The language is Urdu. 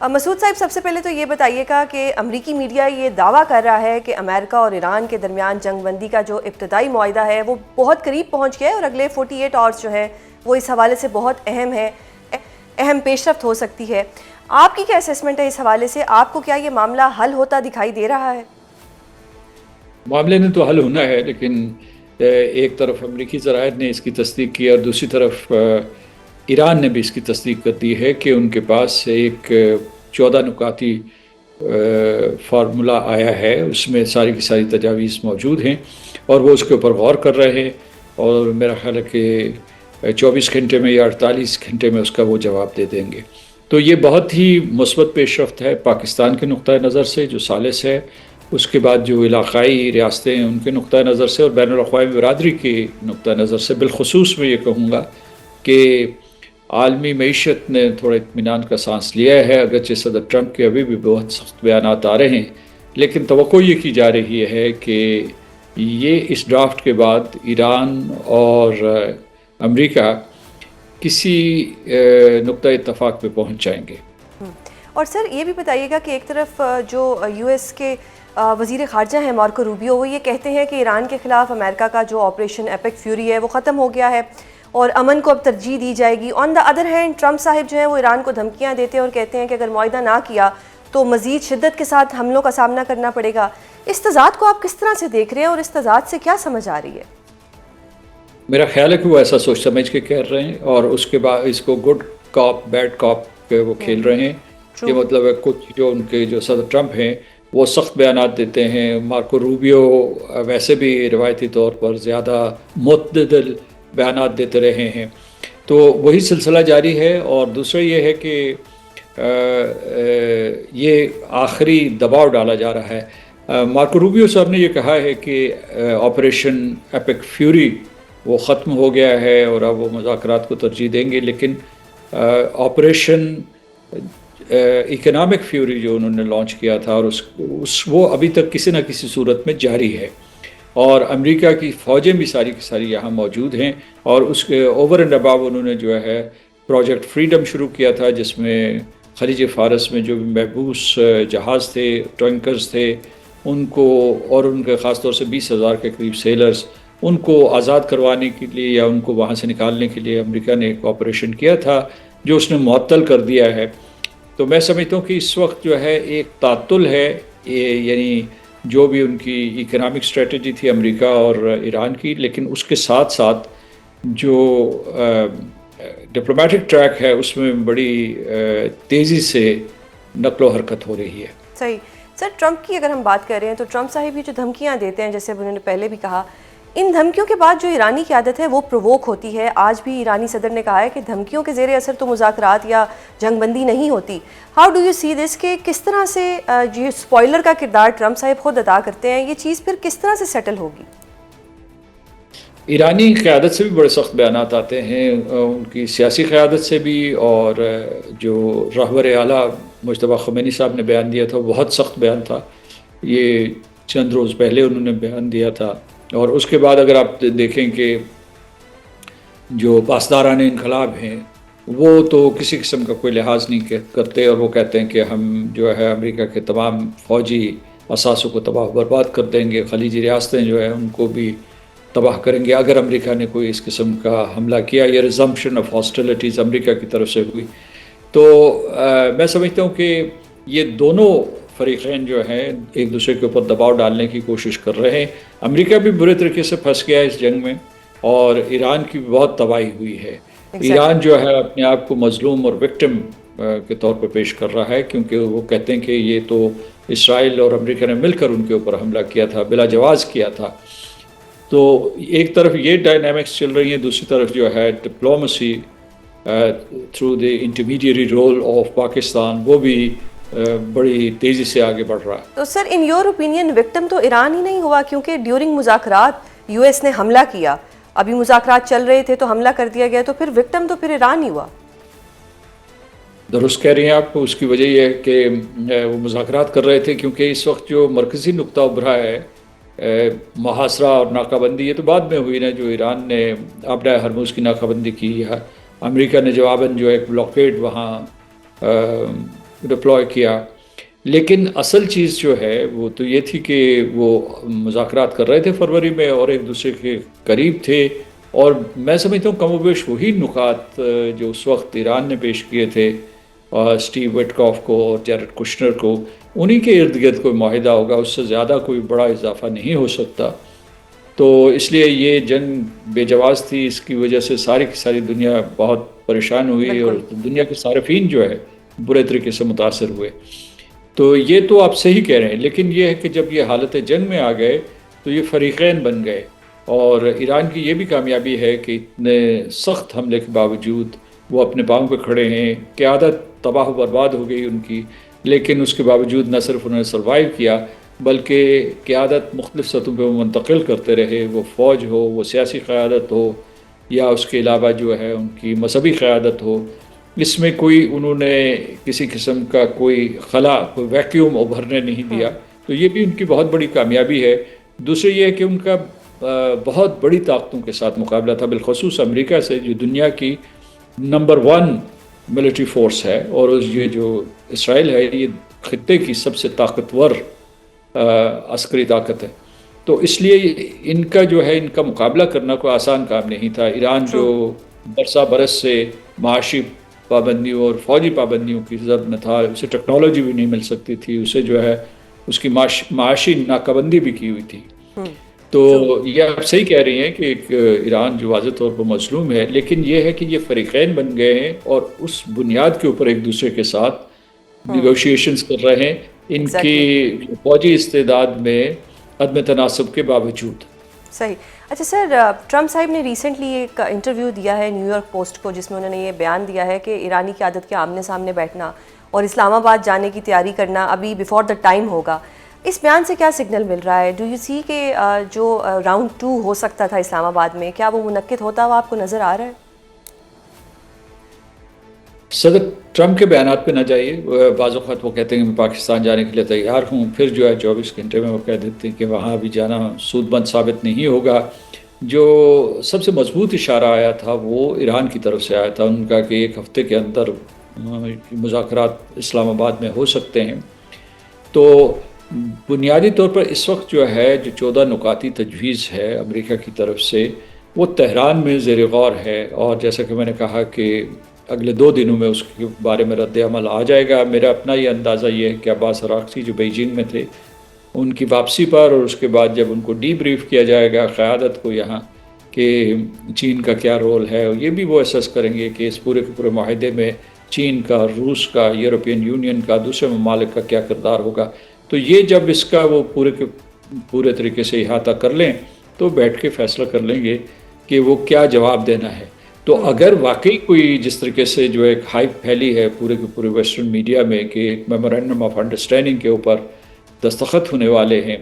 مسعود صاحب، سب سے پہلے تو یہ بتائیے گا کہ امریکی میڈیا یہ دعویٰ کر رہا ہے کہ امریکہ اور ایران کے درمیان جنگ بندی کا جو ابتدائی معاہدہ ہے وہ بہت قریب پہنچ گیا ہے اور اگلے 48 آورز جو ہیں وہ اس حوالے سے بہت اہم پیش رفت ہو سکتی ہے. آپ کی کیا اسیسمنٹ ہے اس حوالے سے؟ آپ کو کیا یہ معاملہ حل ہوتا دکھائی دے رہا ہے؟ معاملے نے تو حل ہونا ہے، لیکن ایک طرف امریکی ذرائع نے اس کی تصدیق کی اور دوسری طرف ایران نے بھی اس کی تصدیق کر دی ہے کہ ان کے پاس ایک 14 نکاتی فارمولا آیا ہے، اس میں ساری کی ساری تجاویز موجود ہیں اور وہ اس کے اوپر غور کر رہے ہیں، اور میرا خیال ہے کہ 24 گھنٹے میں یا 48 گھنٹے میں اس کا وہ جواب دے دیں گے. تو یہ بہت ہی مثبت پیش رفت ہے پاکستان کے نقطۂ نظر سے جو ثالث ہے، اس کے بعد جو علاقائی ریاستیں ہیں ان کے نقطۂ نظر سے، اور بین الاقوامی برادری کے نقطۂ نظر سے. بالخصوص میں یہ کہوں گا کہ عالمی معیشت نے تھوڑا اطمینان کا سانس لیا ہے، اگرچہ صدر ٹرمپ کے ابھی بھی بہت سخت بیانات آ رہے ہیں، لیکن توقع یہ کی جا رہی ہے کہ یہ اس ڈرافٹ کے بعد ایران اور امریکہ کسی نقطہ اتفاق پہ پہنچ جائیں گے. اور سر یہ بھی بتائیے گا کہ ایک طرف جو یو ایس کے وزیر خارجہ ہیں مارکو روبیو، وہ یہ کہتے ہیں کہ ایران کے خلاف امریکہ کا جو آپریشن ایپک فیوری ہے وہ ختم ہو گیا ہے اور امن کو اب ترجیح دی جائے گی. آن دا ادر ہینڈ ٹرمپ صاحب جو ہیں وہ ایران کو دھمکیاں دیتے ہیں اور کہتے ہیں کہ اگر معاہدہ نہ کیا تو مزید شدت کے ساتھ حملوں کا سامنا کرنا پڑے گا. اس تضاد کو آپ کس طرح سے دیکھ رہے ہیں اور اس تضاد سے کیا سمجھ آ رہی ہے؟ میرا خیال ہے کہ وہ ایسا سوچ سمجھ کے کہہ رہے ہیں، اور اس کے بعد اس کو گڈ کاپ بیڈ کاپ وہ کھیل رہے ہیں. یہ مطلب ہے کچھ جو ان کے جو صدر ٹرمپ ہیں وہ سخت بیانات دیتے ہیں، مارکو روبیو ویسے بھی روایتی طور پر زیادہ معتدل بیانات دیتے رہے ہیں، تو وہی سلسلہ جاری ہے. اور دوسرا یہ ہے کہ یہ آخری دباؤ ڈالا جا رہا ہے. مارکو روبیو صاحب نے یہ کہا ہے کہ آپریشن ایپک فیوری وہ ختم ہو گیا ہے اور اب وہ مذاکرات کو ترجیح دیں گے، لیکن آپریشن اکنامک فیوری جو انہوں نے لانچ کیا تھا اور وہ ابھی تک کسی نہ کسی صورت میں جاری ہے، اور امریکہ کی فوجیں بھی ساری کی ساری یہاں موجود ہیں. اور اس کے اوور اینڈ اباو انہوں نے جو ہے پروجیکٹ فریڈم شروع کیا تھا، جس میں خلیج فارس میں جو بھی محبوس جہاز تھے، ٹینکرز تھے، ان کو اور ان کے خاص طور سے 20,000 کے قریب سیلرز، ان کو آزاد کروانے کے لیے یا ان کو وہاں سے نکالنے کے لیے امریکہ نے ایک آپریشن کیا تھا جو اس نے معطل کر دیا ہے. تو میں سمجھتا ہوں کہ اس وقت جو ہے ایک تعطل ہے، یعنی جو بھی ان کی اکنامک اسٹریٹجی تھی امریکہ اور ایران کی، لیکن اس کے ساتھ ساتھ جو ڈپلومیٹک ٹریک ہے اس میں بڑی تیزی سے نقل و حرکت ہو رہی ہے. صحیح. سر ٹرمپ کی اگر ہم بات کر رہے ہیں تو ٹرمپ صاحب یہ جو دھمکیاں دیتے ہیں، جیسے انہوں نے پہلے بھی کہا، ان دھمکیوں کے بعد جو ایرانی قیادت ہے وہ پرووک ہوتی ہے. آج بھی ایرانی صدر نے کہا ہے کہ دھمکیوں کے زیر اثر تو مذاکرات یا جنگ بندی نہیں ہوتی. ہاؤ ڈو یو سی دس کہ کس طرح سے یہ سپوائلر کا کردار ٹرمپ صاحب خود ادا کرتے ہیں، یہ چیز پھر کس طرح سے سیٹل ہوگی؟ ایرانی قیادت سے بھی بڑے سخت بیانات آتے ہیں، ان کی سیاسی قیادت سے بھی، اور جو رہبر اعلیٰ مجتبیٰ خمینی صاحب نے بیان دیا تھا وہ بہت سخت بیان تھا. یہ چند روز پہلے انہوں نے بیان دیا تھا. اور اس کے بعد اگر آپ دیکھیں کہ جو پاسداران انقلاب ہیں وہ تو کسی قسم کا کوئی لحاظ نہیں کرتے، اور وہ کہتے ہیں کہ ہم جو ہے امریکہ کے تمام فوجی اثاثوں کو تباہ برباد کر دیں گے، خلیجی ریاستیں جو ہیں ان کو بھی تباہ کریں گے اگر امریکہ نے کوئی اس قسم کا حملہ کیا. یہ ریزمپشن آف ہاسٹیلٹیز امریکہ کی طرف سے ہوئی. تو میں سمجھتا ہوں کہ یہ دونوں فریقین جو ہیں ایک دوسرے کے اوپر دباؤ ڈالنے کی کوشش کر رہے ہیں. امریکہ بھی برے طریقے سے پھنس گیا ہے اس جنگ میں، اور ایران کی بھی بہت تباہی ہوئی ہے. ایران جو ہے اپنے آپ کو مظلوم اور وکٹم کے طور پر پیش کر رہا ہے، کیونکہ وہ کہتے ہیں کہ یہ تو اسرائیل اور امریکہ نے مل کر ان کے اوپر حملہ کیا تھا، بلا جواز کیا تھا. تو ایک طرف یہ ڈائنامکس چل رہی ہیں، دوسری طرف جو ہے diplomacy through the intermediary role of Pakistan وہ بھی بڑی تیزی سے آگے بڑھ رہا ہے. تو سر ان یور اوپینین وکٹم تو ایران ہی نہیں ہوا، کیونکہ ڈیورنگ مذاکرات یو ایس نے حملہ کیا، ابھی مذاکرات چل رہے تھے تو حملہ کر دیا گیا، تو پھر وکٹم تو پھر ایران ہی ہوا. درست کہہ رہی ہیں آپ. اس کی وجہ یہ ہے کہ وہ مذاکرات کر رہے تھے، کیونکہ اس وقت جو مرکزی نقطہ ابھرا ہے محاصرہ اور ناکہ بندی، یہ تو بعد میں ہوئی نا، جو ایران نے آبدہ ہرموز کی ناکہ بندی کی، امریکہ نے جواباً جو ایک بلاکیڈ وہاں ڈپلوائے کیا. لیکن اصل چیز جو ہے وہ تو یہ تھی کہ وہ مذاکرات کر رہے تھے فروری میں اور ایک دوسرے کے قریب تھے، اور میں سمجھتا ہوں کم و بیش وہی نکات جو اس وقت ایران نے پیش کیے تھے اسٹیو وٹکاف کو اور جیرڈ کشنر کو، انہی کے ارد گرد کوئی معاہدہ ہوگا، اس سے زیادہ کوئی بڑا اضافہ نہیں ہو سکتا. تو اس لیے یہ جنگ بے جواز تھی، اس کی وجہ سے ساری کی ساری دنیا بہت پریشان ہوئی اور دنیا کے صارفین جو ہے برے طریقے سے متاثر ہوئے. تو یہ تو آپ صحیح کہہ رہے ہیں، لیکن یہ ہے کہ جب یہ حالت جنگ میں آ گئے تو یہ فریقین بن گئے، اور ایران کی یہ بھی کامیابی ہے کہ اتنے سخت حملے کے باوجود وہ اپنے پاؤں پہ کھڑے ہیں. قیادت تباہ و برباد ہو گئی ان کی، لیکن اس کے باوجود نہ صرف انہوں نے سروائیو کیا بلکہ قیادت مختلف سطحوں پہ وہ منتقل کرتے رہے، وہ فوج ہو، وہ سیاسی قیادت ہو، یا اس کے علاوہ جو ہے ان کی مذہبی قیادت ہو. اس میں کوئی انہوں نے کسی قسم کا کوئی خلا، کوئی ویکیوم ابھرنے نہیں دیا. تو یہ بھی ان کی بہت بڑی کامیابی ہے. دوسرے یہ ہے کہ ان کا بہت بڑی طاقتوں کے ساتھ مقابلہ تھا، بالخصوص امریکہ سے جو دنیا کی نمبر 1 ملٹری فورس ہے، اور یہ جو اسرائیل ہے یہ خطے کی سب سے طاقتور عسکری طاقت ہے. تو اس لیے ان کا جو ہے ان کا مقابلہ کرنا کوئی آسان کام نہیں تھا. ایران جو برسا برس سے معاشی پابندیوں اور فوجی پابندیوں کی زد میں تھا، اسے ٹیکنالوجی بھی نہیں مل سکتی تھی، اسے جو ہے اس کی معاشی ناکابندی بھی کی ہوئی تھی. تو یہ آپ صحیح کہہ رہی ہیں کہ ایک ایران جو واضح طور پر مظلوم ہے، لیکن یہ ہے کہ یہ فریقین بن گئے ہیں اور اس بنیاد کے اوپر ایک دوسرے کے ساتھ نیگوشیشنز کر رہے ہیں ان کی فوجی استعداد میں عدم تناسب کے باوجود. صحیح. اچھا سر، ٹرمپ صاحب نے ریسنٹلی ایک انٹرویو دیا ہے نیو یارک پوسٹ کو، جس میں انہوں نے یہ بیان دیا ہے کہ ایرانی قیادت کے آمنے سامنے بیٹھنا اور اسلام آباد جانے کی تیاری کرنا ابھی بیفور دا ٹائم ہوگا. اس بیان سے کیا سگنل مل رہا ہے؟ ڈو یو سی کہ جو راؤنڈ 2 ہو سکتا تھا اسلام آباد میں، کیا وہ منعقد ہوتا ہوا آپ کو نظر آ رہا ہے؟ صدر ٹرمپ کے بیانات پہ نہ جائیے. بعض اوقات وہ کہتے ہیں کہ میں پاکستان جانے کے لیے تیار ہوں، پھر جو ہے 24 گھنٹے میں وہ کہہ دیتے ہیں کہ وہاں بھی جانا سود مند ثابت نہیں ہوگا. جو سب سے مضبوط اشارہ آیا تھا وہ ایران کی طرف سے آیا تھا، ان کا کہ 1 ہفتے کے اندر مذاکرات اسلام آباد میں ہو سکتے ہیں. تو بنیادی طور پر اس وقت جو ہے جو 14 نکاتی تجویز ہے امریکہ کی طرف سے، وہ تہران میں زیر غور ہے، اور جیسا کہ میں نے کہا کہ اگلے 2 دنوں میں اس کے بارے میں رد عمل آ جائے گا. میرا اپنا یہ اندازہ یہ ہے کہ عباس عراقچی جو بیجنگ میں تھے، ان کی واپسی پر اور اس کے بعد جب ان کو ڈی بریف کیا جائے گا قیادت کو یہاں کہ چین کا کیا رول ہے، اور یہ بھی وہ اسیس کریں گے کہ اس پورے کے پورے معاہدے میں چین کا، روس کا، یورپین یونین کا، دوسرے ممالک کا کیا کردار ہوگا. تو یہ جب اس کا وہ پورے طریقے سے احاطہ کر لیں تو بیٹھ کے فیصلہ کر لیں گے کہ وہ کیا جواب دینا ہے. تو اگر واقعی کوئی جس طریقے سے جو ایک ہائپ پھیلی ہے پورے کے پورے ویسٹرن میڈیا میں کہ ایک میمورینڈم آف انڈرسٹینڈنگ کے اوپر دستخط ہونے والے ہیں،